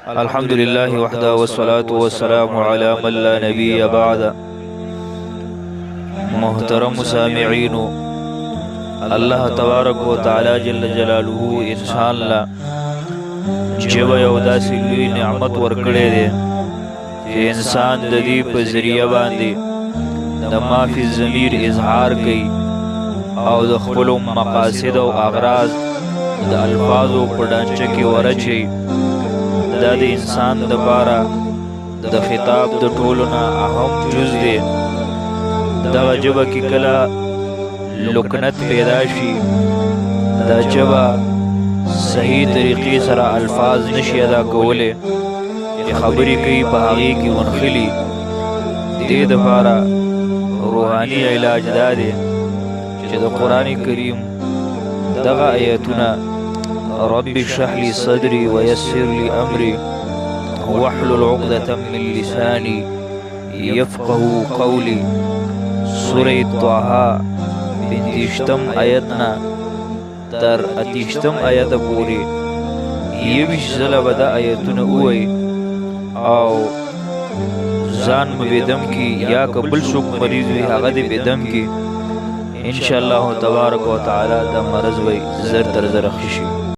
الحمد لله وحده والصلاة والسلام على من لا نبي بعد. محترم سامعین، الله تبارک و تعالی جل جلاله انسان لا جب یو داسې لوی نعمت ورکړی دی چې انسان د دې په ذریعه باندې د ما فی الضمیر اظهار کوي او د خپلو مقاصد او اغراض د الفاظو په ډانچه کې ورچوي. دا د انسان دپاره د خطاب د ټولو نه اهم جز دی. دغه ژبه کې کله لکنت پیدا شي، دا ژبه صحیح طریقې سره الفاظ نشي ادا کولی، چې خبرې کوي په هغې کې ونښلي. دې دپاره روحاني علاج دا دی چې د قرآن کریم دغه آیتونه رب اشرح لي صدري ويسر لي امري واحلل عقدة من لساني يفقهوا قولي. سوره طه 25 آیتنا تر 28 آیت پورې 21 ځله به دا آیتونه ووایي او ځان مو بېدم کي یا که بل څوک مریض وي هغه دې بېدم کي. انشاءالله تبارک و تعالی دا مرض به زر تر زره ښه شي.